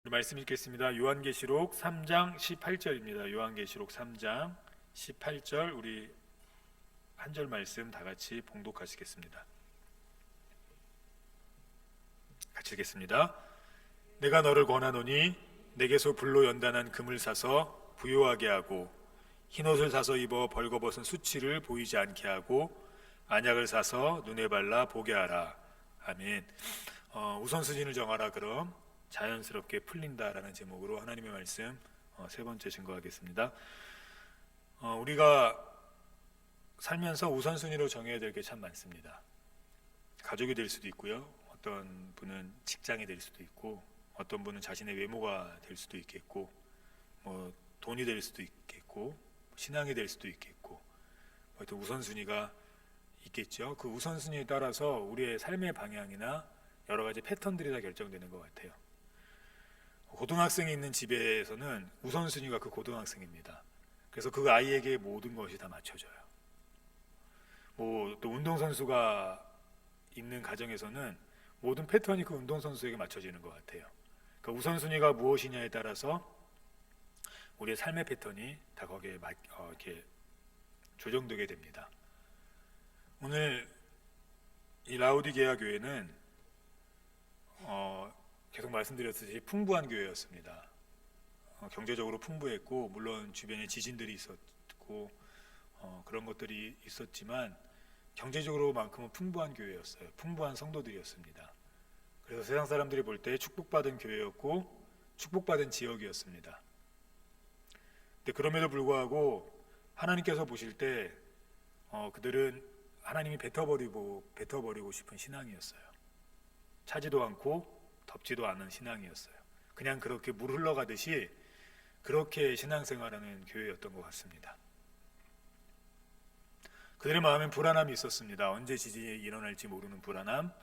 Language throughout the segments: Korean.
말씀 읽겠습니다. 요한계시록 3장 18절입니다. 요한계시록 3장 18절 우리 한 절 말씀 다 같이 봉독하시겠습니다. 같이 읽겠습니다. 내가 너를 권하노니 내게서 불로 연단한 금을 사서 부요하게 하고 흰옷을 사서 입어 벌거벗은 수치를 보이지 않게 하고 안약을 사서 눈에 발라 보게 하라. 아멘. 우선순위를 정하라. 그럼 자연스럽게 풀린다라는 제목으로 하나님의 말씀 세 번째 증거하겠습니다. 우리가 살면서 우선순위로 정해야 될 게 참 많습니다. 가족이 될 수도 있고요, 어떤 분은 직장이 될 수도 있고, 어떤 분은 자신의 외모가 될 수도 있겠고, 돈이 될 수도 있겠고, 신앙이 될 수도 있겠고, 어떤 우선순위가 있겠죠. 그 우선순위에 따라서 우리의 삶의 방향이나 여러 가지 패턴들이 다 결정되는 것 같아요. 고등학생이 있는 집에서는 우선순위가 그 고등학생입니다. 그래서 그 아이에게 모든 것이 다 맞춰져요. 또 운동선수가 있는 가정에서는 모든 패턴이 그 운동선수에게 맞춰지는 것 같아요. 그 우선순위가 무엇이냐에 따라서 우리의 삶의 패턴이 다 거기에 이렇게 조정되게 됩니다. 오늘 이 라우디게아 교회는 계속 말씀드렸듯이 풍부한 교회였습니다. 경제적으로 풍부했고, 물론 주변에 지진들이 있었고 그런 것들이 있었지만 경제적으로만큼은 풍부한 교회였어요. 풍부한 성도들이었습니다. 그래서 세상 사람들이 볼 때 축복받은 교회였고 축복받은 지역이었습니다. 근데 그럼에도 불구하고 하나님께서 보실 때 그들은 하나님이 뱉어버리고 싶은 신앙이었어요. 차지도 않고 덥지도 않은 신앙이었어요. 그냥 그렇게 물 흘러가듯이 그렇게 신앙생활하는 교회였던 것 같습니다. 그들의 마음엔 불안함이 있었습니다. 언제 지진이 일어날지 모르는 불안함.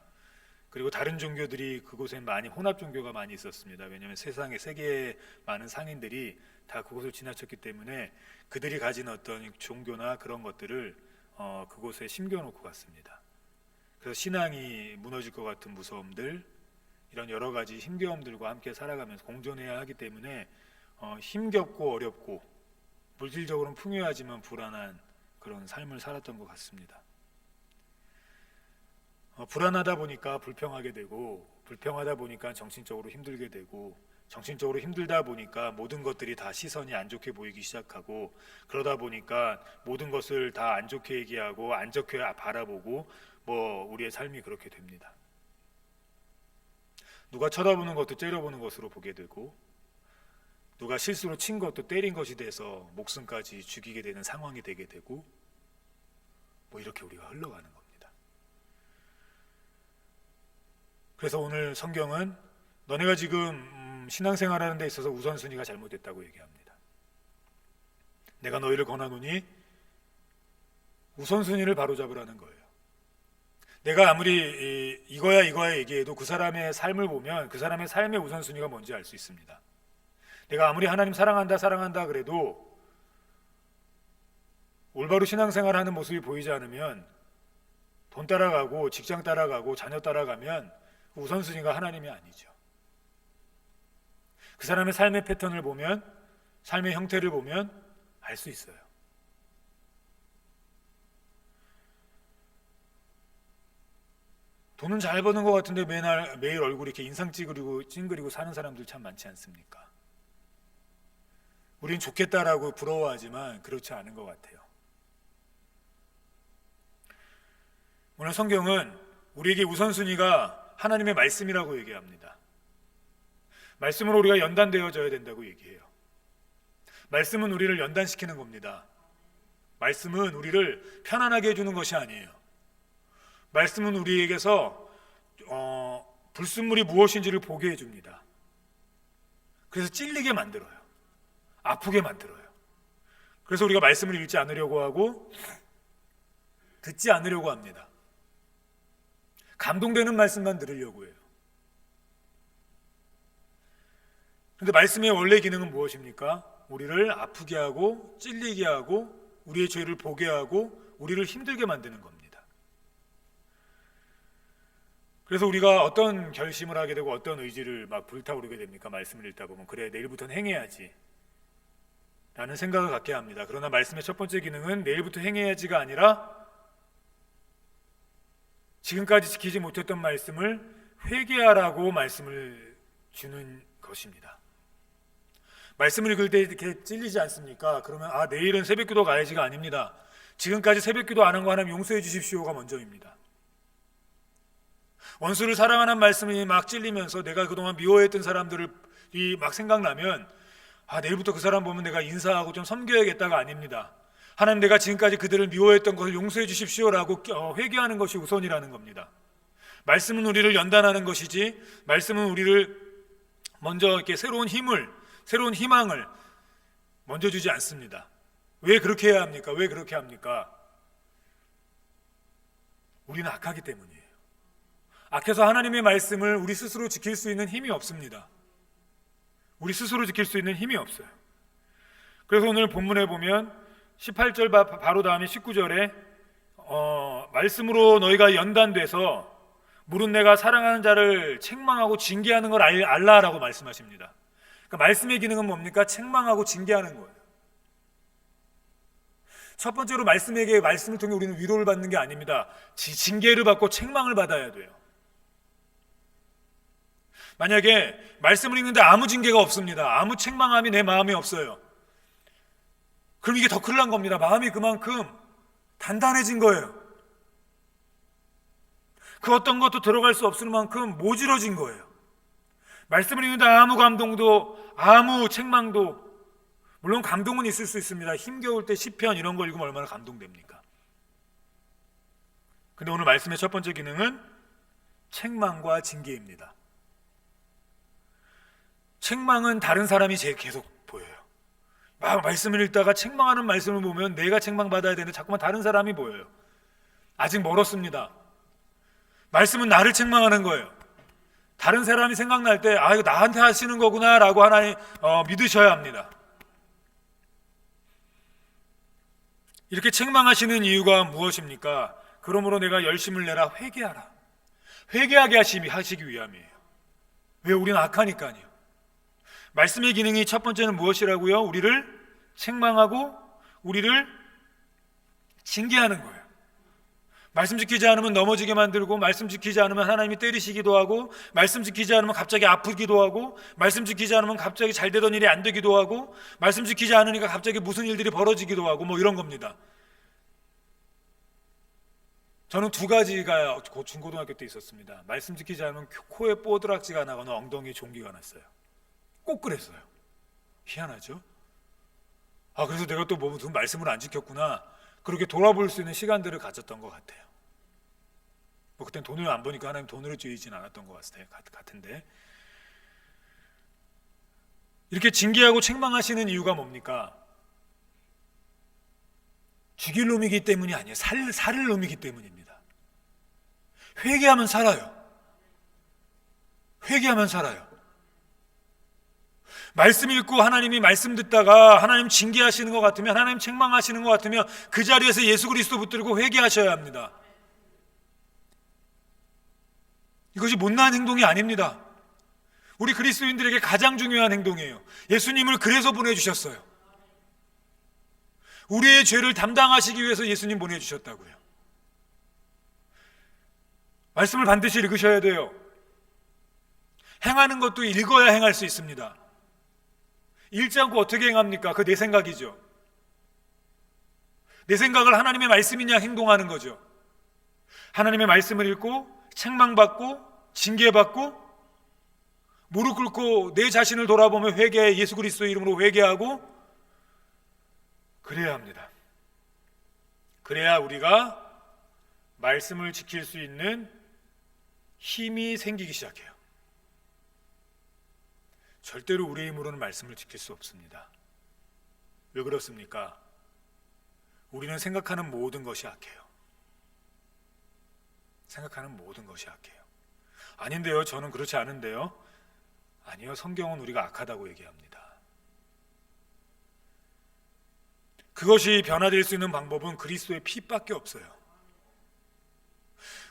그리고 다른 종교들이 그곳에 많이 혼합 종교가 많이 있었습니다. 왜냐하면 세계의 많은 상인들이 다 그곳을 지나쳤기 때문에 그들이 가진 어떤 종교나 그런 것들을 그곳에 심겨놓고 갔습니다. 그래서 신앙이 무너질 것 같은 무서움들, 이런 여러 가지 힘겨움들과 함께 살아가면서 공존해야 하기 때문에 힘겹고 어렵고 물질적으로는 풍요하지만 불안한 그런 삶을 살았던 것 같습니다. 불안하다 보니까 불평하게 되고, 불평하다 보니까 정신적으로 힘들게 되고, 정신적으로 힘들다 보니까 모든 것들이 다 시선이 안 좋게 보이기 시작하고, 그러다 보니까 모든 것을 다 안 좋게 얘기하고 안 좋게 바라보고 우리의 삶이 그렇게 됩니다. 누가 쳐다보는 것도 째려보는 것으로 보게 되고, 누가 실수로 친 것도 때린 것이 돼서 목숨까지 죽이게 되는 상황이 되게 되고, 이렇게 우리가 흘러가는 겁니다. 그래서 오늘 성경은 너네가 지금 신앙생활하는 데 있어서 우선순위가 잘못됐다고 얘기합니다. 내가 너희를 권하노니 우선순위를 바로잡으라는 거예요. 내가 아무리 이거야 얘기해도 그 사람의 삶을 보면 그 사람의 삶의 우선순위가 뭔지 알 수 있습니다. 내가 아무리 하나님 사랑한다 그래도 올바로 신앙생활하는 모습이 보이지 않으면, 돈 따라가고 직장 따라가고 자녀 따라가면 우선순위가 하나님이 아니죠. 그 사람의 삶의 패턴을 보면, 삶의 형태를 보면 알 수 있어요. 돈은 잘 버는 것 같은데 매일 얼굴이 이렇게 인상 찡그리고 사는 사람들 참 많지 않습니까? 우린 좋겠다라고 부러워하지만 그렇지 않은 것 같아요. 오늘 성경은 우리에게 우선순위가 하나님의 말씀이라고 얘기합니다. 말씀으로 우리가 연단되어져야 된다고 얘기해요. 말씀은 우리를 연단시키는 겁니다. 말씀은 우리를 편안하게 해주는 것이 아니에요. 말씀은 우리에게서 불순물이 무엇인지를 보게 해줍니다. 그래서 찔리게 만들어요. 아프게 만들어요. 그래서 우리가 말씀을 읽지 않으려고 하고 듣지 않으려고 합니다. 감동되는 말씀만 들으려고 해요. 그런데 말씀의 원래 기능은 무엇입니까? 우리를 아프게 하고 찔리게 하고 우리의 죄를 보게 하고 우리를 힘들게 만드는 겁니다. 그래서 우리가 어떤 결심을 하게 되고 어떤 의지를 막 불타오르게 됩니까? 말씀을 읽다 보면 그래 내일부터는 행해야지 라는 생각을 갖게 합니다. 그러나 말씀의 첫 번째 기능은 내일부터 행해야지가 아니라 지금까지 지키지 못했던 말씀을 회개하라고 말씀을 주는 것입니다. 말씀을 읽을 때 이렇게 찔리지 않습니까? 그러면 내일은 새벽기도 가야지가 아닙니다. 지금까지 새벽기도 안 한 거 하나님 용서해 주십시오가 먼저입니다. 원수를 사랑하는 말씀이 막 찔리면서 내가 그동안 미워했던 사람들이 막 생각나면 내일부터 그 사람 보면 내가 인사하고 좀 섬겨야겠다가 아닙니다. 하나님, 내가 지금까지 그들을 미워했던 것을 용서해 주십시오라고 회개하는 것이 우선이라는 겁니다. 말씀은 우리를 연단하는 것이지, 말씀은 우리를 먼저 이렇게 새로운 힘을, 새로운 희망을 먼저 주지 않습니다. 왜 그렇게 해야 합니까? 왜 그렇게 합니까? 우리는 악하기 때문이에요. 악해서 하나님의 말씀을 우리 스스로 지킬 수 있는 힘이 없습니다. 우리 스스로 지킬 수 있는 힘이 없어요. 그래서 오늘 본문에 보면 18절 바로 다음에 19절에 말씀으로 너희가 연단돼서 물은 내가 사랑하는 자를 책망하고 징계하는 걸 알라라고 말씀하십니다. 그러니까 말씀의 기능은 뭡니까? 책망하고 징계하는 거예요. 첫 번째로 말씀을 통해 우리는 위로를 받는 게 아닙니다. 징계를 받고 책망을 받아야 돼요. 만약에 말씀을 읽는데 아무 징계가 없습니다. 아무 책망함이 내 마음에 없어요. 그럼 이게 더 큰일 난 겁니다. 마음이 그만큼 단단해진 거예요. 그 어떤 것도 들어갈 수 없을 만큼 모질어진 거예요. 말씀을 읽는데 아무 감동도, 아무 책망도, 물론 감동은 있을 수 있습니다. 힘겨울 때 시편 이런 거 읽으면 얼마나 감동됩니까? 근데 오늘 말씀의 첫 번째 기능은 책망과 징계입니다. 책망은 다른 사람이 계속 보여요. 막 말씀을 읽다가 책망하는 말씀을 보면 내가 책망받아야 되는데 자꾸만 다른 사람이 보여요. 아직 멀었습니다. 말씀은 나를 책망하는 거예요. 다른 사람이 생각날 때 이거 나한테 하시는 거구나 라고 하나님 믿으셔야 합니다. 이렇게 책망하시는 이유가 무엇입니까? 그러므로 내가 열심을 내라, 회개하라. 회개하게 하시기 위함이에요. 왜? 우리는 악하니까요. 말씀의 기능이 첫 번째는 무엇이라고요? 우리를 책망하고 우리를 징계하는 거예요. 말씀 지키지 않으면 넘어지게 만들고, 말씀 지키지 않으면 하나님이 때리시기도 하고, 말씀 지키지 않으면 갑자기 아프기도 하고, 말씀 지키지 않으면 갑자기 잘 되던 일이 안 되기도 하고, 말씀 지키지 않으니까 갑자기 무슨 일들이 벌어지기도 하고, 이런 겁니다. 저는 두 가지가 중고등학교 때 있었습니다. 말씀 지키지 않으면 코에 뽀드락지가 나거나 엉덩이에 종기가 났어요. 꼭 그랬어요. 희한하죠? 그래서 내가 또 무슨 말씀을 안 지켰구나, 그렇게 돌아볼 수 있는 시간들을 가졌던 것 같아요. 그땐 돈을 안 버니까 하나님 돈으로 쥐이진 않았던 것 같은데, 이렇게 징계하고 책망하시는 이유가 뭡니까? 죽일 놈이기 때문이 아니에요. 살을 놈이기 때문입니다. 회개하면 살아요. 회개하면 살아요. 말씀 읽고 하나님이 말씀 듣다가 하나님 징계하시는 것 같으면, 하나님 책망하시는 것 같으면 그 자리에서 예수 그리스도 붙들고 회개하셔야 합니다. 이것이 못난 행동이 아닙니다. 우리 그리스도인들에게 가장 중요한 행동이에요. 예수님을 그래서 보내주셨어요. 우리의 죄를 담당하시기 위해서 예수님 보내주셨다고요. 말씀을 반드시 읽으셔야 돼요. 행하는 것도 읽어야 행할 수 있습니다. 읽지 않고 어떻게 행합니까? 그거 내 생각이죠. 내 생각을 하나님의 말씀이냐 행동하는 거죠. 하나님의 말씀을 읽고 책망받고 징계받고 무릎 꿇고 내 자신을 돌아보며 회개해, 예수 그리스도의 이름으로 회개하고 그래야 합니다. 그래야 우리가 말씀을 지킬 수 있는 힘이 생기기 시작해요. 절대로 우리의 힘으로는 말씀을 지킬 수 없습니다. 왜 그렇습니까? 우리는 생각하는 모든 것이 악해요. 생각하는 모든 것이 악해요. 아닌데요, 저는 그렇지 않은데요. 아니요, 성경은 우리가 악하다고 얘기합니다. 그것이 변화될 수 있는 방법은 그리스도의 피밖에 없어요.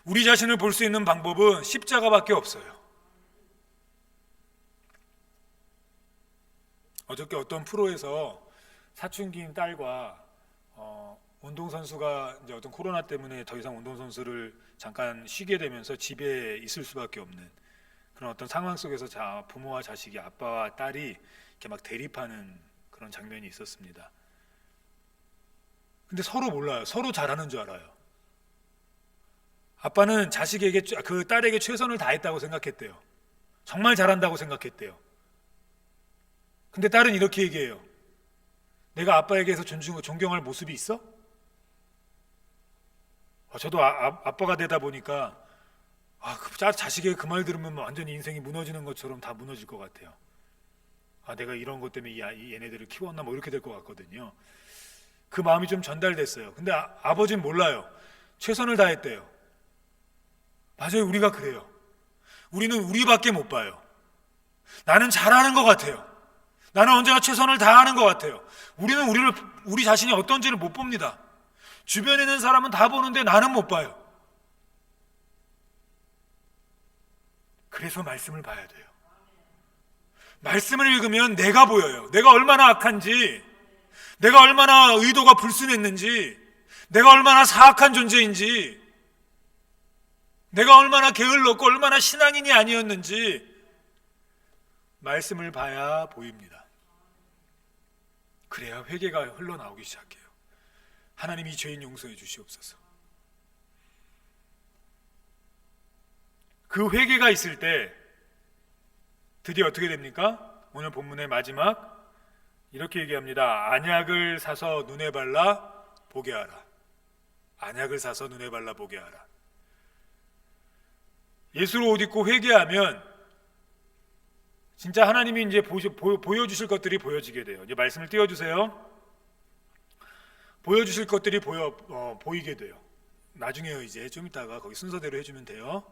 우리 자신을 볼 수 있는 방법은 십자가밖에 없어요. 어저께 어떤 프로에서 사춘기인 딸과 운동선수가 이제 어떤 코로나 때문에 더 이상 운동선수를 잠깐 쉬게 되면서 집에 있을 수밖에 없는 그런 어떤 상황 속에서 부모와 자식이, 아빠와 딸이 이렇게 막 대립하는 그런 장면이 있었습니다. 근데 서로 몰라요. 서로 잘하는 줄 알아요. 아빠는 자식에게, 그 딸에게 최선을 다했다고 생각했대요. 정말 잘한다고 생각했대요. 근데 딸은 이렇게 얘기해요. 내가 아빠에게서 존경할 모습이 있어? 저도 아빠가 되다 보니까 자식의 그 말 들으면 완전히 인생이 무너지는 것처럼 다 무너질 것 같아요. 내가 이런 것 때문에 얘네들을 키웠나 뭐 이렇게 될 것 같거든요. 그 마음이 좀 전달됐어요. 근데 아버지는 몰라요. 최선을 다했대요. 맞아요. 우리가 그래요. 우리는 우리밖에 못 봐요. 나는 잘하는 것 같아요. 나는 언제나 최선을 다하는 것 같아요. 우리는 우리 자신이 어떤지를 못 봅니다. 주변에 있는 사람은 다 보는데 나는 못 봐요. 그래서 말씀을 봐야 돼요. 말씀을 읽으면 내가 보여요. 내가 얼마나 악한지, 내가 얼마나 의도가 불순했는지, 내가 얼마나 사악한 존재인지, 내가 얼마나 게을렀고 얼마나 신앙인이 아니었는지 말씀을 봐야 보입니다. 그래야 회개가 흘러나오기 시작해요. 하나님 이 죄인 용서해 주시옵소서. 그 회개가 있을 때 드디어 어떻게 됩니까? 오늘 본문의 마지막 이렇게 얘기합니다. 안약을 사서 눈에 발라 보게 하라. 안약을 사서 눈에 발라 보게 하라. 예수로 옷 입고 회개하면 진짜 하나님이 이제 보여주실 것들이 보여지게 돼요. 이제 말씀을 띄워주세요. 보여주실 것들이 보이게 돼요. 나중에요. 이제 좀 이따가 거기 순서대로 해주면 돼요.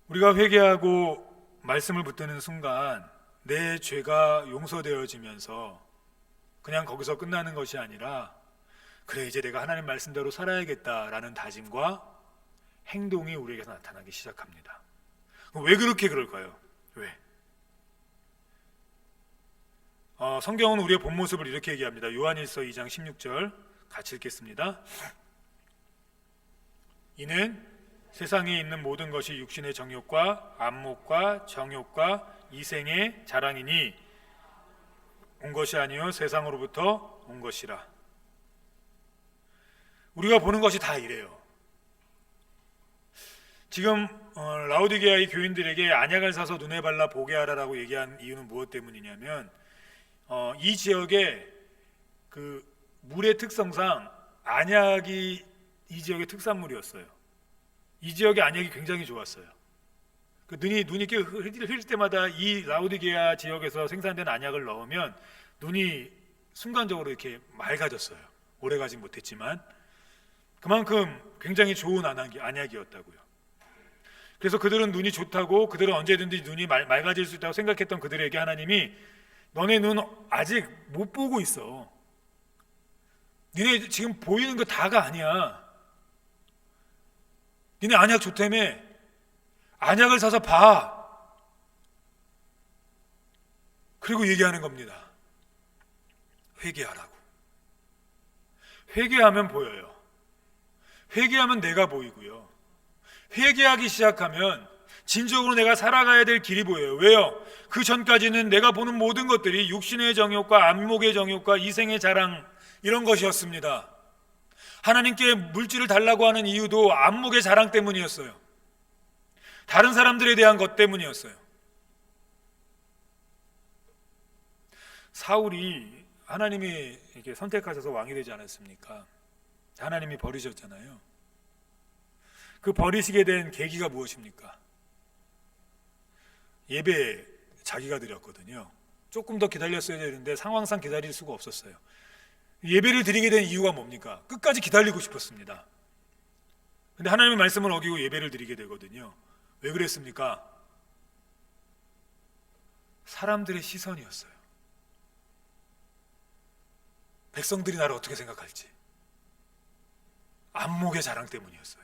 우리가 회개하고 말씀을 붙드는 순간 내 죄가 용서되어지면서 그냥 거기서 끝나는 것이 아니라 그래 이제 내가 하나님 말씀대로 살아야겠다라는 다짐과 행동이 우리에게서 나타나기 시작합니다. 왜 그렇게 그럴까요? 왜? 성경은 우리의 본 모습을 이렇게 얘기합니다. 요한일서 2장 16절 같이 읽겠습니다. 이는 세상에 있는 모든 것이 육신의 정욕과 안목과 정욕과 이생의 자랑이니 온 것이 아니요 세상으로부터 온 것이라. 우리가 보는 것이 다 이래요. 지금 라오디게아의 교인들에게 안약을 사서 눈에 발라 보게 하라라고 얘기한 이유는 무엇 때문이냐면 이 지역의 그 물의 특성상 안약이 이 지역의 특산물이었어요. 이 지역의 안약이 굉장히 좋았어요. 그 눈이 흐릴 때마다 이 라오디게아 지역에서 생산된 안약을 넣으면 눈이 순간적으로 이렇게 맑아졌어요. 오래 가진 못했지만 그만큼 굉장히 좋은 안약이었다고요. 그래서 그들은 눈이 좋다고, 그들은 언제든지 눈이 맑아질 수 있다고 생각했던 그들에게 하나님이 너네 눈 아직 못 보고 있어. 니네 지금 보이는 거 다가 아니야. 니네 안약 좋다며. 안약을 사서 봐. 그리고 얘기하는 겁니다. 회개하라고. 회개하면 보여요. 회개하면 내가 보이고요. 회개하기 시작하면 진정으로 내가 살아가야 될 길이 보여요. 왜요? 그 전까지는 내가 보는 모든 것들이 육신의 정욕과 안목의 정욕과 이생의 자랑 이런 것이었습니다. 하나님께 물질을 달라고 하는 이유도 안목의 자랑 때문이었어요. 다른 사람들에 대한 것 때문이었어요. 사울이 하나님이 이렇게 선택하셔서 왕이 되지 않았습니까? 하나님이 버리셨잖아요. 그 버리시게 된 계기가 무엇입니까? 예배 자기가 드렸거든요. 조금 더 기다렸어야 되는데 상황상 기다릴 수가 없었어요. 예배를 드리게 된 이유가 뭡니까? 끝까지 기다리고 싶었습니다. 근데 하나님의 말씀을 어기고 예배를 드리게 되거든요. 왜 그랬습니까? 사람들의 시선이었어요. 백성들이 나를 어떻게 생각할지, 안목의 자랑 때문이었어요.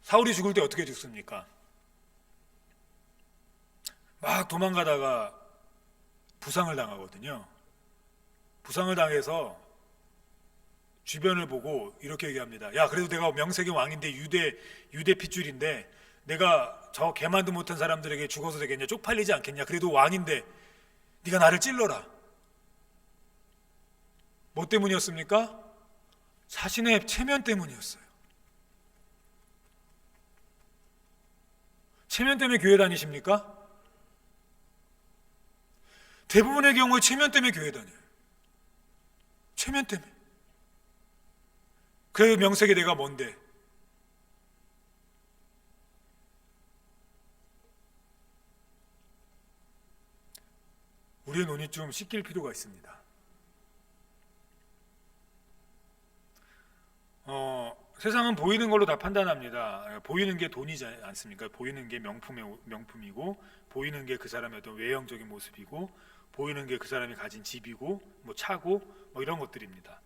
사울이 죽을 때 어떻게 죽습니까? 막 도망가다가 부상을 당하거든요. 부상을 당해서 주변을 보고 이렇게 얘기합니다. 야, 그래도 내가 명색의 왕인데 유대 핏줄인데 내가 저 개만도 못한 사람들에게 죽어서 되겠냐? 쪽팔리지 않겠냐? 그래도 왕인데 네가 나를 찔러라. 뭐 때문이었습니까? 자신의 체면 때문이었어요. 체면 때문에 교회 다니십니까? 대부분의 경우에 체면 때문에 교회 다녀요. 체면 때문에. 그 명색이 내가 뭔데? 우리의 눈이 좀 씻길 필요가 있습니다. 세상은 보이는 걸로 다 판단합니다. 보이는 게 돈이지 않습니까? 보이는 게 명품이고, 보이는 게 그 사람의 어떤 외형적인 모습이고, 보이는 게 그 사람이 가진 집이고, 뭐 차고, 뭐 이런 것들입니다.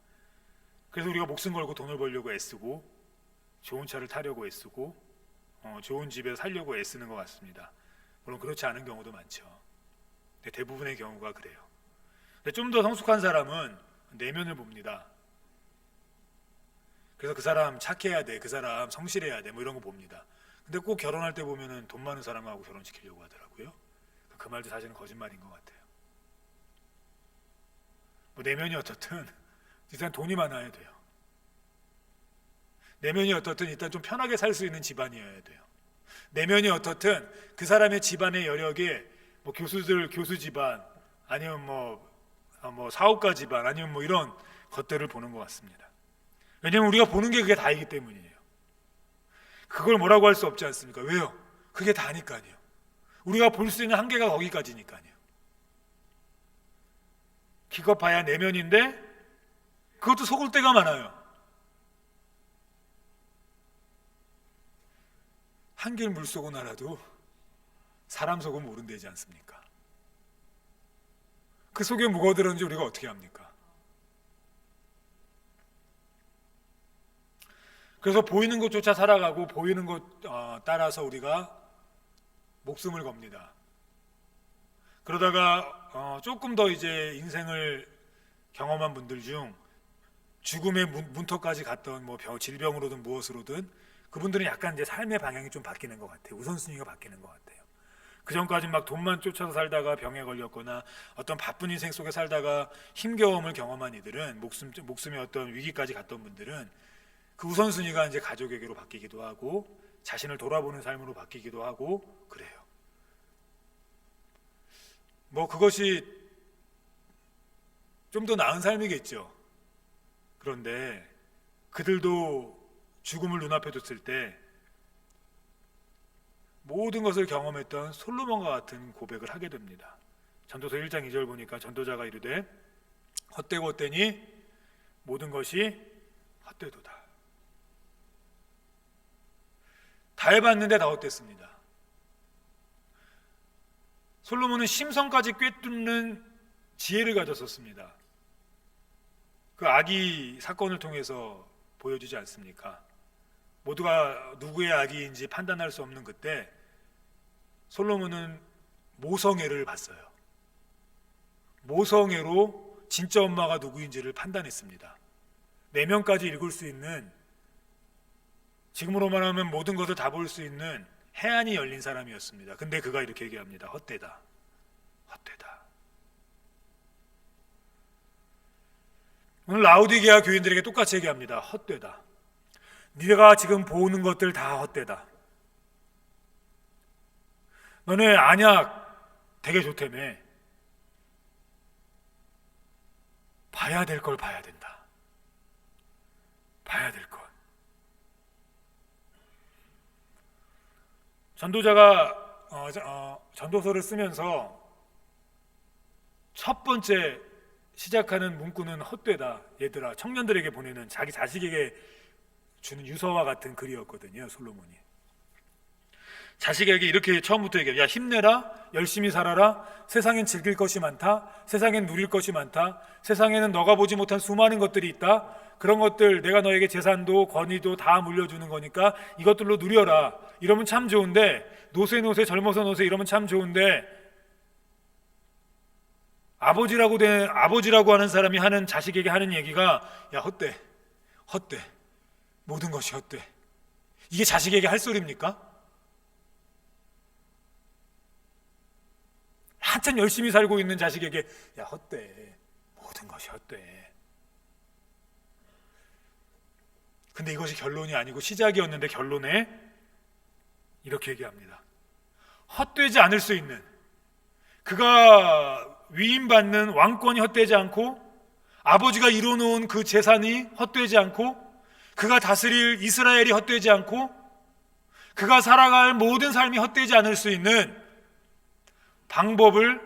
그래서 우리가 목숨 걸고 돈을 벌려고 애쓰고, 좋은 차를 타려고 애쓰고, 좋은 집에 살려고 애쓰는 것 같습니다. 물론 그렇지 않은 경우도 많죠. 근데 대부분의 경우가 그래요. 근데 좀 더 성숙한 사람은 내면을 봅니다. 그래서 그 사람 착해야 돼, 그 사람 성실해야 돼, 뭐 이런 거 봅니다. 근데 꼭 결혼할 때 보면은 돈 많은 사람하고 결혼시키려고 하더라고요. 그 말도 사실은 거짓말인 것 같아요. 뭐 내면이 어떻든 일단 돈이 많아야 돼요. 내면이 어떻든 일단 좀 편하게 살 수 있는 집안이어야 돼요. 내면이 어떻든 그 사람의 집안의 여력에 뭐 교수 집안, 아니면 뭐 사업가 집안, 아니면 뭐 이런 것들을 보는 것 같습니다. 왜냐면 우리가 보는 게 그게 다이기 때문이에요. 그걸 뭐라고 할 수 없지 않습니까? 왜요? 그게 다니까요. 우리가 볼 수 있는 한계가 거기까지니까요. 기껏 봐야 내면인데 그것도 속을 때가 많아요. 한길 물속은 알아도 사람 속은 모른다지 않습니까? 그 속에 뭐가 들었는지 우리가 어떻게 합니까? 그래서 보이는 것조차 살아가고 보이는 것 따라서 우리가 목숨을 겁니다. 그러다가 조금 더 이제 인생을 경험한 분들 중 죽음의 문턱까지 갔던 뭐 질병으로든 무엇으로든 그분들은 약간 이제 삶의 방향이 좀 바뀌는 것 같아요. 우선순위가 바뀌는 것 같아요. 그 전까지 막 돈만 쫓아서 살다가 병에 걸렸거나 어떤 바쁜 인생 속에 살다가 힘겨움을 경험한 이들은 목숨의 어떤 위기까지 갔던 분들은 그 우선순위가 이제 가족에게로 바뀌기도 하고 자신을 돌아보는 삶으로 바뀌기도 하고 그래요. 뭐 그것이 좀 더 나은 삶이겠죠. 그런데 그들도 죽음을 눈앞에 뒀을 때 모든 것을 경험했던 솔로몬과 같은 고백을 하게 됩니다. 전도서 1장 2절 보니까 전도자가 이르되 헛되고 헛되니 모든 것이 헛되도다. 다 해봤는데 다 헛됐습니다. 솔로몬은 심성까지 꿰뚫는 지혜를 가졌었습니다. 그 아기 사건을 통해서 보여주지 않습니까? 모두가 누구의 아기인지 판단할 수 없는 그때 솔로몬은 모성애를 봤어요. 모성애로 진짜 엄마가 누구인지를 판단했습니다. 내면까지 읽을 수 있는, 지금으로 말하면 모든 것을 다 볼 수 있는 해안이 열린 사람이었습니다. 근데 그가 이렇게 얘기합니다. 헛되다. 헛되다. 오늘 라우디게아 교인들에게 똑같이 얘기합니다. 헛되다. 네가 지금 보는 것들 다 헛되다. 너네 안약 되게 좋다며. 봐야 될 걸 봐야 된다. 봐야 될 것. 전도자가 전도서를 쓰면서 첫 번째 시작하는 문구는 헛되다. 얘들아, 청년들에게 보내는 자기 자식에게 주는 유서와 같은 글이었거든요. 솔로몬이. 자식에게 이렇게 처음부터 얘기해요. 야, 힘내라, 열심히 살아라, 세상엔 즐길 것이 많다, 세상엔 누릴 것이 많다, 세상에는 너가 보지 못한 수많은 것들이 있다. 그런 것들 내가 너에게 재산도 권위도 다 물려주는 거니까 이것들로 누려라. 이러면 참 좋은데, 노세 젊어서 노세 이러면 참 좋은데, 아버지라고 하는 사람이 하는 자식에게 하는 얘기가, 야, 헛돼, 모든 것이 헛돼. 이게 자식에게 할 소리입니까? 한참 열심히 살고 있는 자식에게, 야, 헛돼, 모든 것이 헛돼. 근데 이것이 결론이 아니고 시작이었는데 결론에 이렇게 얘기합니다. 헛되지 않을 수 있는, 그가 위임받는 왕권이 헛되지 않고, 아버지가 이뤄놓은 그 재산이 헛되지 않고, 그가 다스릴 이스라엘이 헛되지 않고, 그가 살아갈 모든 삶이 헛되지 않을 수 있는 방법을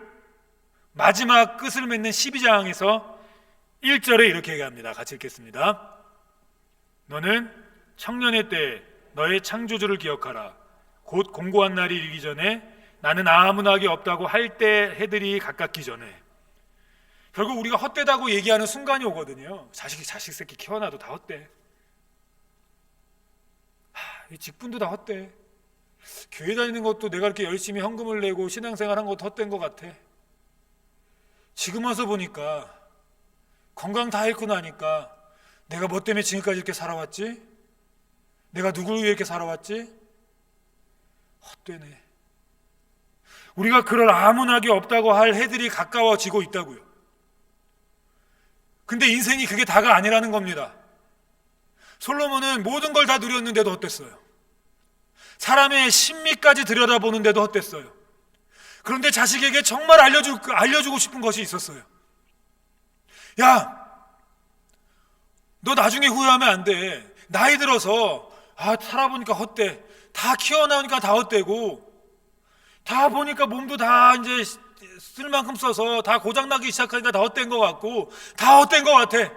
마지막 끝을 맺는 12장에서 1절에 이렇게 얘기합니다. 같이 읽겠습니다. 너는 청년의 때 너의 창조주를 기억하라. 곧 공고한 날이 이르기 전에 나는 아무 낙이 없다고 할 때 해들이 가깝기 전에. 결국 우리가 헛되다고 얘기하는 순간이 오거든요. 자식 새끼 키워놔도 다 헛돼. 이 직분도 다 헛돼. 교회 다니는 것도 내가 이렇게 열심히 헌금을 내고 신앙생활 한 것도 헛된 것 같아. 지금 와서 보니까 건강 다 잃고 나니까 내가 뭐 때문에 지금까지 이렇게 살아왔지? 내가 누구를 위해 이렇게 살아왔지? 헛되네. 우리가 그럴 아무 낙이 없다고 할 해들이 가까워지고 있다고요. 근데 인생이 그게 다가 아니라는 겁니다. 솔로몬은 모든 걸 다 누렸는데도 헛됐어요. 사람의 심리까지 들여다보는데도 헛됐어요. 그런데 자식에게 정말 알려주고 싶은 것이 있었어요. 야, 너 나중에 후회하면 안 돼. 나이 들어서 살아보니까 헛돼. 다 키워나오니까 다 헛되고, 다 보니까 몸도 다 이제 쓸 만큼 써서 다 고장나기 시작하니까 다 헛된 것 같고, 다 헛된 것 같아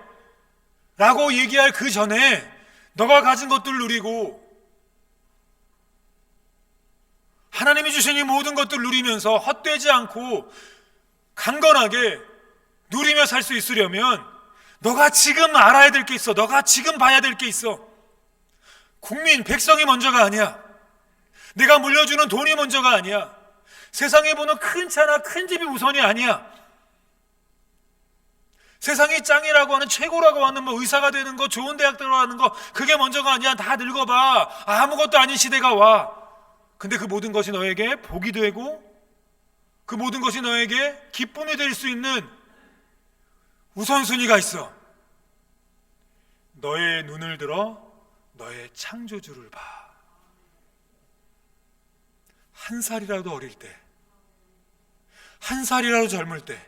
라고 얘기할 그 전에 너가 가진 것들 누리고 하나님이 주신 이 모든 것들 누리면서 헛되지 않고 강건하게 누리며 살 수 있으려면 너가 지금 알아야 될 게 있어. 너가 지금 봐야 될 게 있어. 백성이 먼저가 아니야. 내가 물려주는 돈이 먼저가 아니야. 세상에 보는 큰 차나 큰 집이 우선이 아니야. 세상이 짱이라고 하는, 최고라고 하는 의사가 되는 거, 좋은 대학 들어가는 거, 그게 먼저가 아니야. 다 늙어봐. 아무것도 아닌 시대가 와. 근데 그 모든 것이 너에게 복이 되고, 그 모든 것이 너에게 기쁨이 될 수 있는 우선순위가 있어. 너의 눈을 들어 너의 창조주를 봐. 한 살이라도 어릴 때, 한 살이라도 젊을 때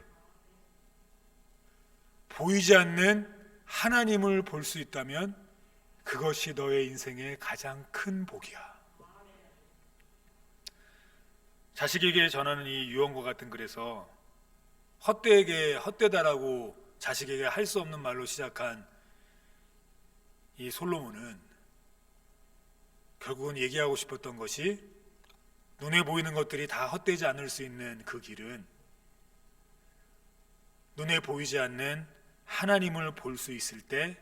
보이지 않는 하나님을 볼 수 있다면 그것이 너의 인생의 가장 큰 복이야. 자식에게 전하는 이 유언과 같은 글에서 헛되다라고 자식에게 할 수 없는 말로 시작한 이 솔로몬은 결국은 얘기하고 싶었던 것이, 눈에 보이는 것들이 다 헛되지 않을 수 있는 그 길은 눈에 보이지 않는 하나님을 볼 수 있을 때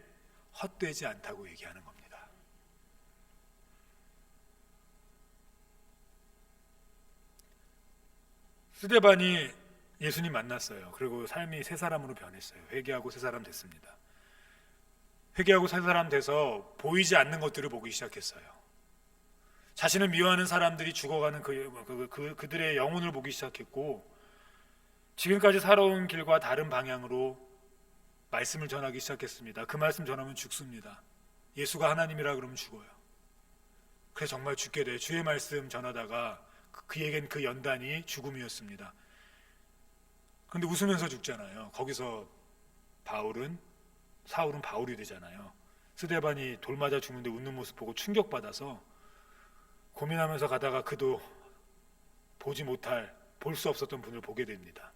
헛되지 않다고 얘기하는 겁니다. 스데반이 예수님 만났어요. 그리고 삶이 새 사람으로 변했어요. 회개하고 새 사람 됐습니다. 회개하고 새 사람 돼서 보이지 않는 것들을 보기 시작했어요. 자신을 미워하는 사람들이 죽어가는 그들의 영혼을 보기 시작했고, 지금까지 살아온 길과 다른 방향으로 말씀을 전하기 시작했습니다. 그 말씀 전하면 죽습니다. 예수가 하나님이라 그러면 죽어요. 그래서 정말 죽게 돼요. 주의 말씀 전하다가 그에겐 그 연단이 죽음이었습니다. 그런데 웃으면서 죽잖아요. 거기서 사울은 바울이 되잖아요. 스데반이 돌 맞아 죽는데 웃는 모습 보고 충격받아서 고민하면서 가다가 그도 볼 수 없었던 분을 보게 됩니다.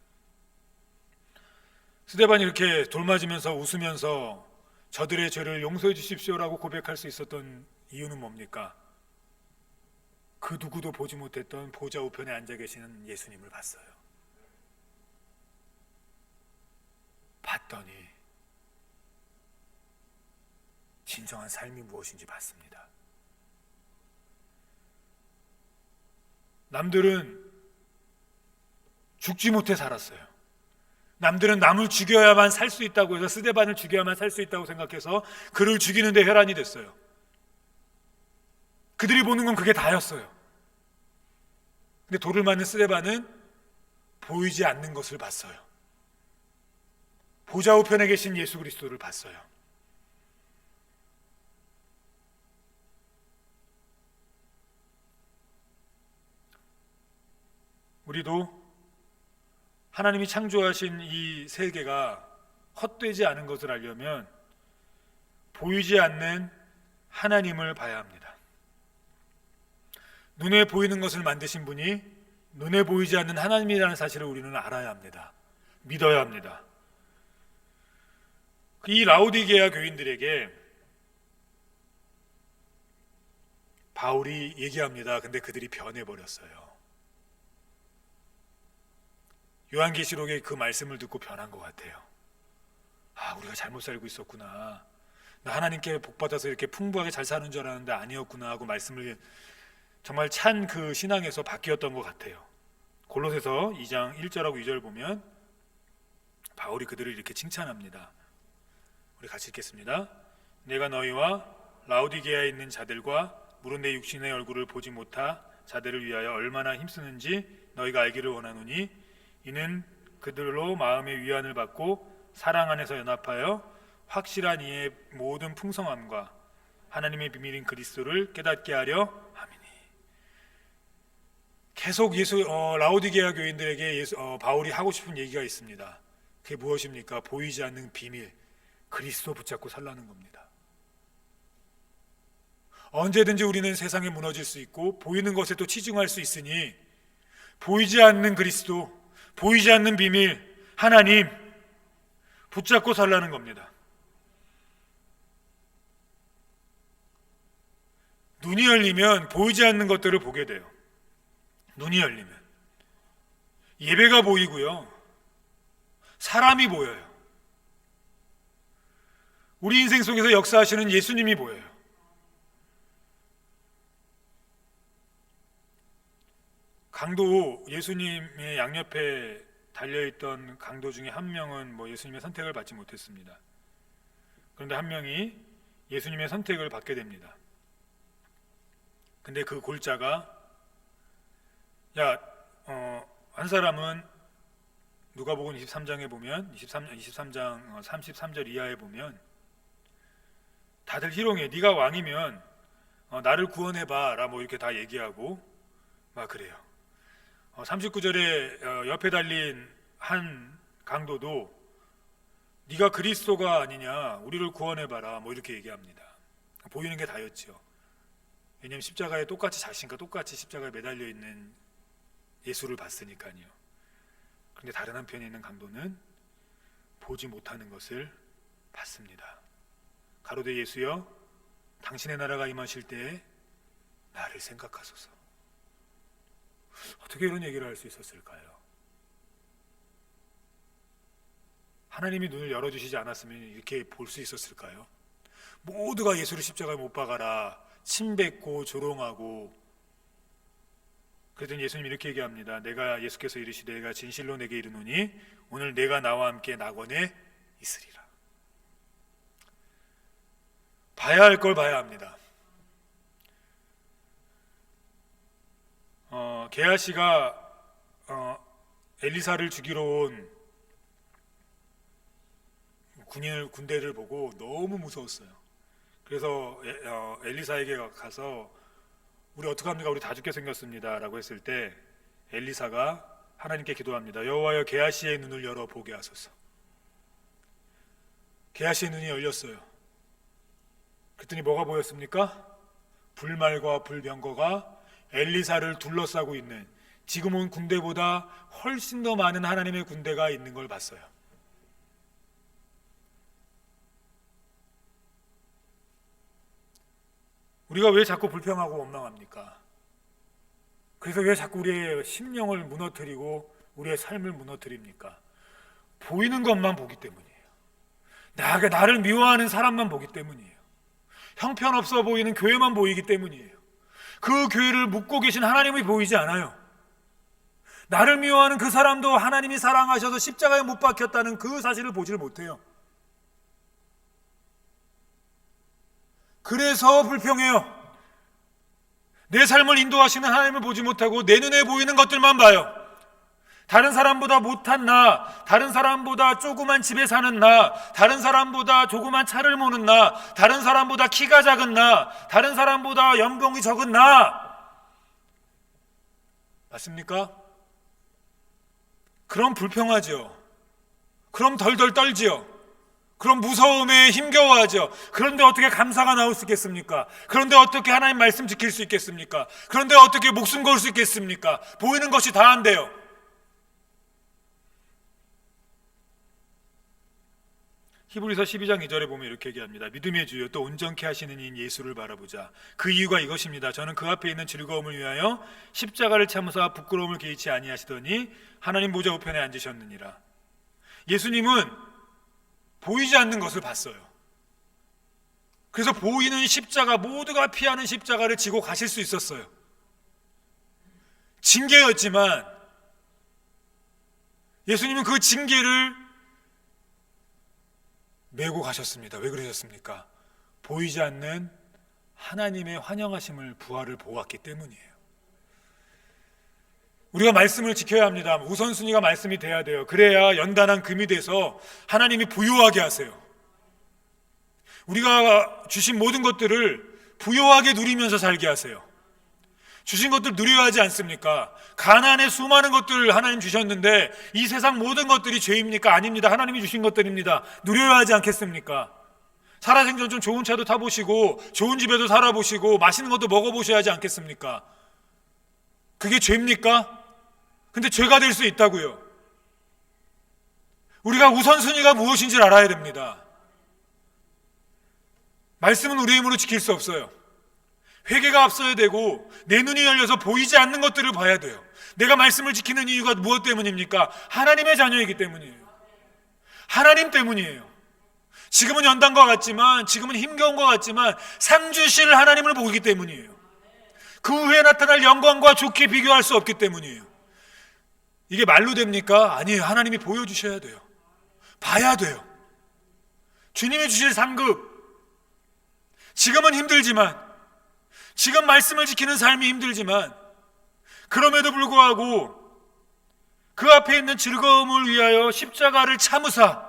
스데반이 이렇게 돌 맞으면서 웃으면서 저들의 죄를 용서해 주십시오라고 고백할 수 있었던 이유는 뭡니까? 그 그 누구도 보지 못했던 보좌 우편에 앉아 계시는 예수님을 봤어요. 봤더니 진정한 삶이 무엇인지 봤습니다. 남들은 죽지 못해 살았어요. 남들은 남을 죽여야만 살 수 있다고 해서, 스데반을 죽여야만 살 수 있다고 생각해서 그를 죽이는데 혈안이 됐어요. 그들이 보는 건 그게 다였어요. 근데 돌을 맞는 스데반은 보이지 않는 것을 봤어요. 보좌 우편에 계신 예수 그리스도를 봤어요. 우리도 하나님이 창조하신 이 세계가 헛되지 않은 것을 알려면 보이지 않는 하나님을 봐야 합니다. 눈에 보이는 것을 만드신 분이 눈에 보이지 않는 하나님이라는 사실을 우리는 알아야 합니다. 믿어야 합니다. 이 라오디게아 교인들에게 바울이 얘기합니다. 근데 그들이 변해버렸어요. 요한계시록의 그 말씀을 듣고 변한 것 같아요. 아, 우리가 잘못 살고 있었구나. 나 하나님께 복받아서 이렇게 풍부하게 잘 사는 줄 알았는데 아니었구나 하고 말씀을 정말 찬 그 신앙에서 바뀌었던 것 같아요. 골로새서 2장 1절하고 2절 보면 바울이 그들을 이렇게 칭찬합니다. 우리 같이 읽겠습니다. 내가 너희와 라오디게아에 있는 자들과 물은 내 육신의 얼굴을 보지 못하 자들을 위하여 얼마나 힘쓰는지 너희가 알기를 원하노니 이는 그들로 마음의 위안을 받고 사랑 안에서 연합하여 확실한 이의 모든 풍성함과 하나님의 비밀인 그리스도를 깨닫게 하려 함이니. 계속 라오디게아 교인들에게 바울이 하고 싶은 얘기가 있습니다. 그게 무엇입니까? 보이지 않는 비밀, 그리스도 붙잡고 살라는 겁니다. 언제든지 우리는 세상에 무너질 수 있고 보이는 것에 또 치중할 수 있으니 보이지 않는 그리스도, 보이지 않는 비밀, 하나님 붙잡고 살라는 겁니다. 눈이 열리면 보이지 않는 것들을 보게 돼요. 눈이 열리면 예배가 보이고요, 사람이 보여요. 우리 인생 속에서 역사하시는 예수님이 보여요. 강도, 예수님의 양옆에 달려있던 강도 중에 한 명은 예수님의 선택을 받지 못했습니다. 그런데 한 명이 예수님의 선택을 받게 됩니다. 근데 그 골자가 한 사람은 누가복음 23장에 보면 23장 33절 이하에 보면 다들 희롱해. 네가 왕이면 나를 구원해봐라 이렇게 다 얘기하고 막 그래요. 39절에 옆에 달린 한 강도도 네가 그리스도가 아니냐, 우리를 구원해봐라 이렇게 얘기합니다. 보이는 게 다였죠. 왜냐하면 십자가에 자신과 똑같이 십자가에 매달려 있는 예수를 봤으니까요. 그런데 다른 한편에 있는 강도는 보지 못하는 것을 봤습니다. 가로되 예수여, 당신의 나라가 임하실 때에 나를 생각하소서. 어떻게 이런 얘기를 할 수 있었을까요? 하나님이 눈을 열어주시지 않았으면 이렇게 볼 수 있었을까요? 모두가 예수를 십자가에 못 박아라 침뱉고 조롱하고, 그랬더니 예수님 이렇게 얘기합니다. 예수께서 이르시되 내가 진실로 내게 이르노니 오늘 내가 나와 함께 낙원에 있으리라. 봐야 할 걸 봐야 합니다. 게하시가 엘리사를 죽이러 온 군대를 보고 너무 무서웠어요. 그래서 엘리사에게 가서 우리 어떡합니까? 우리 다 죽게 생겼습니다 라고 했을 때 엘리사가 하나님께 기도합니다. 여호와여, 게하시의 눈을 열어 보게 하소서. 게하시의 눈이 열렸어요. 그랬더니 뭐가 보였습니까? 불말과 불병거가 엘리사를 둘러싸고 있는, 지금 온 군대보다 훨씬 더 많은 하나님의 군대가 있는 걸 봤어요. 우리가 왜 자꾸 불평하고 원망합니까? 그래서 왜 자꾸 우리의 심령을 무너뜨리고 우리의 삶을 무너뜨립니까? 보이는 것만 보기 때문이에요. 나를 미워하는 사람만 보기 때문이에요. 형편없어 보이는 교회만 보이기 때문이에요. 그 교회를 묵고 계신 하나님이 보이지 않아요. 나를 미워하는 그 사람도 하나님이 사랑하셔서 십자가에 못 박혔다는 그 사실을 보지를 못해요. 그래서 불평해요. 내 삶을 인도하시는 하나님을 보지 못하고 내 눈에 보이는 것들만 봐요. 다른 사람보다 못한 나, 다른 사람보다 조그만 집에 사는 나, 다른 사람보다 조그만 차를 모는 나, 다른 사람보다 키가 작은 나, 다른 사람보다 연봉이 적은 나. 맞습니까? 그럼 불평하죠. 그럼 덜덜 떨지요. 그럼 무서움에 힘겨워하죠. 그런데 어떻게 감사가 나올 수 있겠습니까? 그런데 어떻게 하나님 말씀 지킬 수 있겠습니까? 그런데 어떻게 목숨 걸 수 있겠습니까? 보이는 것이 다한데요. 히브리서 12장 2절에 보면 이렇게 얘기합니다. 믿음의 주요 또 온전케 하시는 이인 예수를 바라보자. 그 이유가 이것입니다. 저는 그 앞에 있는 즐거움을 위하여 십자가를 참으사 부끄러움을 개의치 아니하시더니 하나님 보좌 우편에 앉으셨느니라. 예수님은 보이지 않는 것을 봤어요. 그래서 보이는 십자가, 모두가 피하는 십자가를 지고 가실 수 있었어요. 징계였지만 예수님은 그 징계를 메고 가셨습니다. 왜 그러셨습니까? 보이지 않는 하나님의 환영하심을, 부활을 보았기 때문이에요. 우리가 말씀을 지켜야 합니다. 우선순위가 말씀이 돼야 돼요. 그래야 연단한 금이 돼서 하나님이 부유하게 하세요. 우리가 주신 모든 것들을 부유하게 누리면서 살게 하세요. 주신 것들 누려야 하지 않습니까? 가난의 수많은 것들을 하나님 주셨는데 이 세상 모든 것들이 죄입니까? 아닙니다. 하나님이 주신 것들입니다. 누려야 하지 않겠습니까? 살아생전 좀 좋은 차도 타보시고 좋은 집에도 살아보시고 맛있는 것도 먹어보셔야 하지 않겠습니까? 그게 죄입니까? 근데 죄가 될 수 있다고요. 우리가 우선순위가 무엇인지를 알아야 됩니다. 말씀은 우리의 힘으로 지킬 수 없어요. 회개가 앞서야 되고 내 눈이 열려서 보이지 않는 것들을 봐야 돼요. 내가 말씀을 지키는 이유가 무엇 때문입니까? 하나님의 자녀이기 때문이에요. 하나님 때문이에요. 지금은 연단과 같지만, 지금은 힘겨운 것 같지만 상 주실 하나님을 보기 때문이에요. 그 후에 나타날 영광과 좋게 비교할 수 없기 때문이에요. 이게 말로 됩니까? 아니에요. 하나님이 보여주셔야 돼요. 봐야 돼요. 주님이 주실 상급. 지금은 힘들지만, 지금 말씀을 지키는 삶이 힘들지만 그럼에도 불구하고 그 앞에 있는 즐거움을 위하여 십자가를 참으사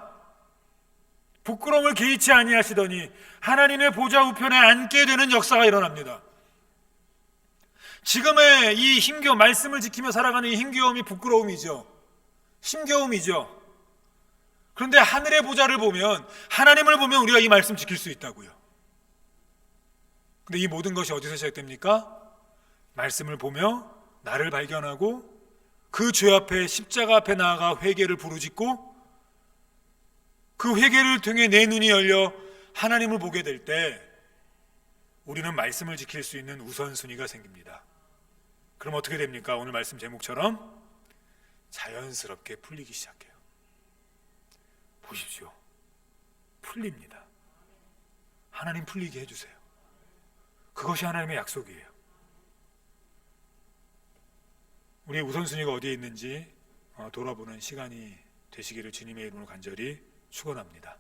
부끄러움을 개의치 아니하시더니 하나님의 보좌 우편에 앉게 되는 역사가 일어납니다. 지금의 이 힘겨움, 말씀을 지키며 살아가는 이 힘겨움이 부끄러움이죠. 힘겨움이죠. 그런데 하늘의 보좌를 보면, 하나님을 보면 우리가 이 말씀 지킬 수 있다고요. 근데 이 모든 것이 어디서 시작됩니까? 말씀을 보며 나를 발견하고 그 죄 앞에, 십자가 앞에 나아가 회개를 부르짖고 그 회개를 통해 내 눈이 열려 하나님을 보게 될 때 우리는 말씀을 지킬 수 있는 우선순위가 생깁니다. 그럼 어떻게 됩니까? 오늘 말씀 제목처럼 자연스럽게 풀리기 시작해요. 보십시오. 풀립니다. 하나님 풀리게 해주세요. 그것이 하나님의 약속이에요. 우리의 우선순위가 어디에 있는지 돌아보는 시간이 되시기를 주님의 이름으로 간절히 축원합니다.